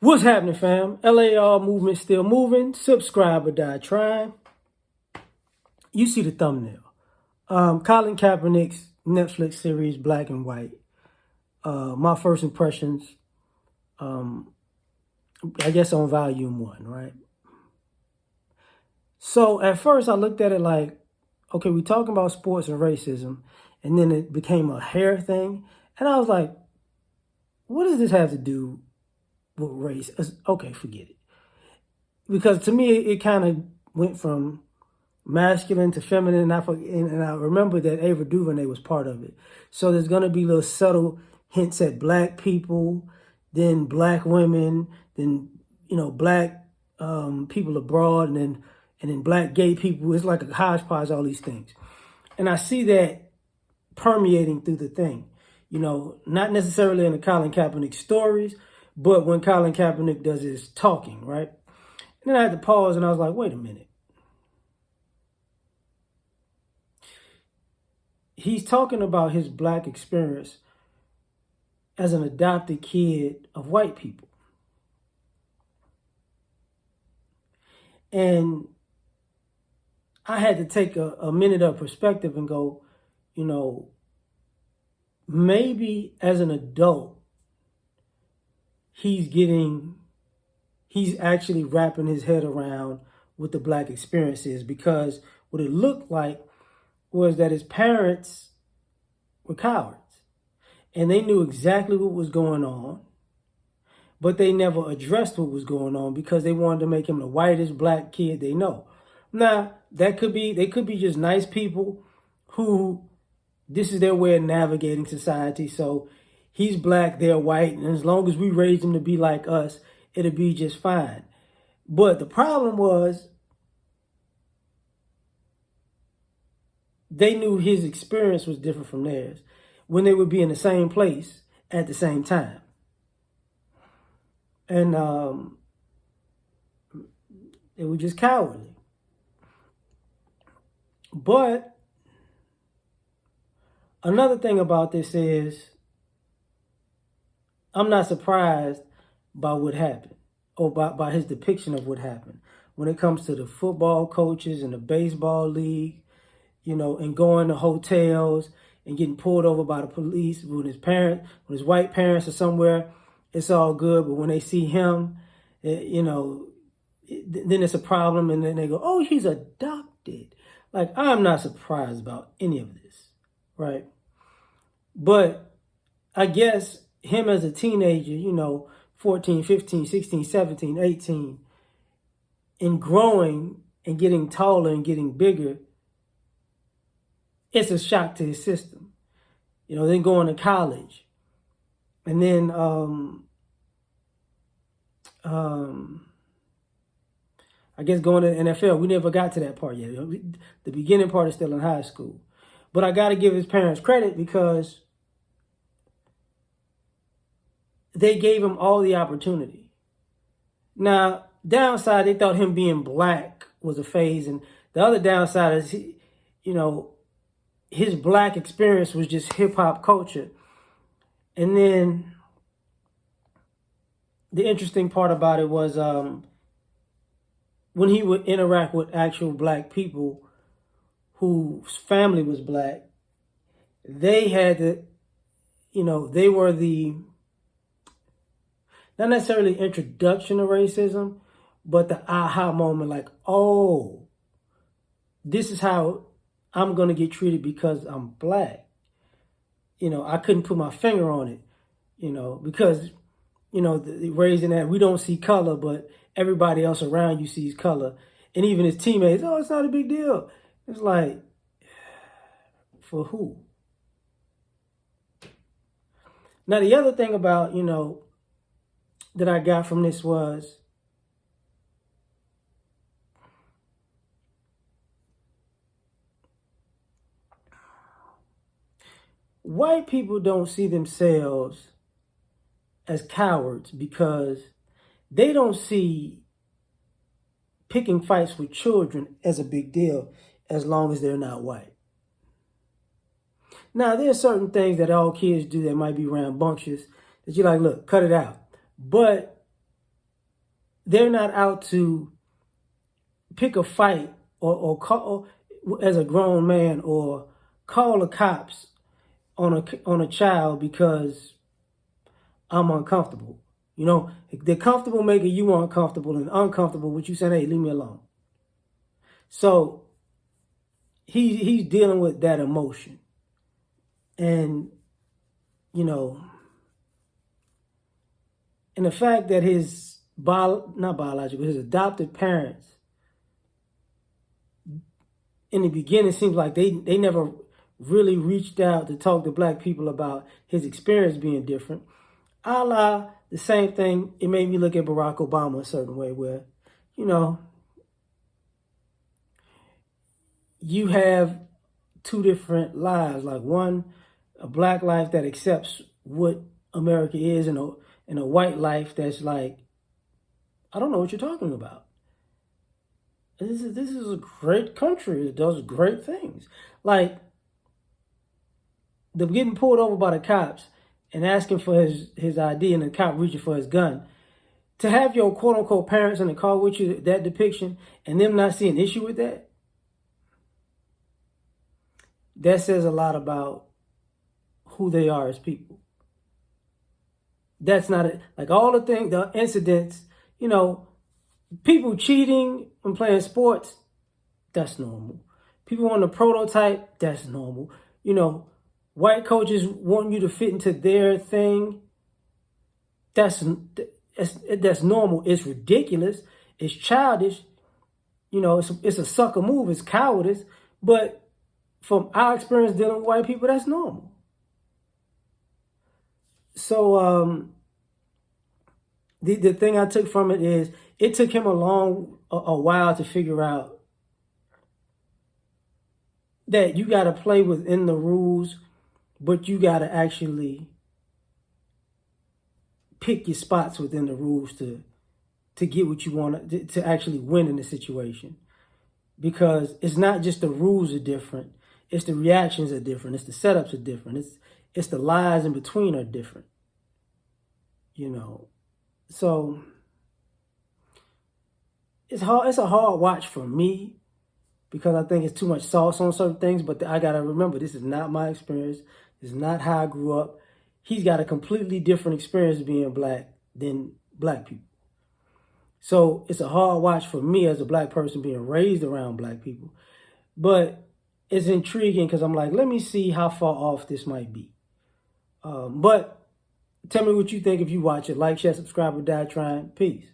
What's happening, fam? L.A.R movement still moving. Subscribe or die trying. You see the thumbnail. Colin Kaepernick's Netflix series, Black and White. My first impressions, I guess on volume 1, right? So at first I looked at it like, okay, we're talking about sports and racism, and then it became a hair thing. And I was like, what does this have to do with race? Okay, forget it. Because to me, it kind of went from masculine to feminine, and I remember that Ava DuVernay was part of it. So there's going to be little subtle hints at black people, then black women, then black people abroad, and then black gay people. It's like a hodgepodge, all these things, and I see that permeating through the thing. Not necessarily in the Colin Kaepernick stories, but when Colin Kaepernick does his talking, right? And then I had to pause, and I was like, wait a minute. He's talking about his black experience as an adopted kid of white people. And I had to take a minute of perspective and go, maybe as an adult, he's actually wrapping his head around what the black experience is, because what it looked like was that his parents were cowards and they knew exactly what was going on, but they never addressed what was going on because they wanted to make him the whitest black kid they know. Now, they could be just nice people who this is their way of navigating society. So he's black, they're white, and as long as we raise him to be like us, it'll be just fine. But the problem was they knew his experience was different from theirs when they would be in the same place at the same time. And it was just cowardly. But another thing about this is I'm not surprised by what happened, or by his depiction of what happened when it comes to the football coaches and the baseball league, and going to hotels and getting pulled over by the police when his white parents are somewhere, it's all good. But when they see him, then it's a problem. And then they go, oh, he's adopted. Like, I'm not surprised about any of this, right? But I guess him as a teenager, 14, 15, 16, 17, 18, and growing and getting taller and getting bigger, it's a shock to his system. Then going to college. And then I guess going to the NFL. We never got to that part yet. The beginning part is still in high school. But I got to give his parents credit because they gave him all the opportunity. Now, downside, they thought him being black was a phase. And the other downside is, his black experience was just hip hop culture. And then the interesting part about it was when he would interact with actual black people whose family was black, they had to, they were the, not necessarily introduction to racism, but the aha moment, like, oh, this is how I'm going to get treated because I'm black. I couldn't put my finger on it, because, raising that we don't see color, but everybody else around you sees color. And even his teammates, oh, it's not a big deal. It's like, for who? Now, the other thing about, that I got from this was white people don't see themselves as cowards because they don't see picking fights with children as a big deal as long as they're not white. Now, there are certain things that all kids do that might be rambunctious that you're like, look, cut it out. But they're not out to pick a fight or call as a grown man or call the cops on a child because I'm uncomfortable. You know, they're comfortable making you uncomfortable and uncomfortable with you saying, hey, leave me alone. So he's dealing with that emotion. And, you know, and the fact that his not biological, his adopted parents in the beginning seems like they never really reached out to talk to black people about his experience being different. A la the same thing, it made me look at Barack Obama a certain way where, you know, you have two different lives. Like one, a black life that accepts what America is, and a white life that's like, I don't know what you're talking about. This is a great country. It does great things. Like the getting pulled over by the cops and asking for his ID and the cop reaching for his gun. To have your quote unquote parents in the car with you, that depiction, and them not seeing an issue with that, that says a lot about who they are as people. That's not it. Like all the incidents, you know, people cheating when playing sports, that's normal. People want to prototype, that's normal. You know, white coaches want you to fit into their thing, that's normal. It's ridiculous. It's childish. You know, it's a sucker move. It's cowardice. But from our experience dealing with white people, that's normal. So the thing I took from it is it took him a while to figure out that you got to play within the rules, but you got to actually pick your spots within the rules to get what you want to actually win in the situation. Because it's not just the rules are different, it's the reactions are different, it's the setups are different, it's the lies in between are different. You know, so it's a hard watch for me because I think it's too much sauce on certain things. But I gotta remember, this is not my experience. This is not how I grew up. He's got a completely different experience being black than black people. So it's a hard watch for me as a black person being raised around black people. But it's intriguing because I'm like, let me see how far off this might be. But tell me what you think if you watch it. Like, share, subscribe, or die trying. Peace.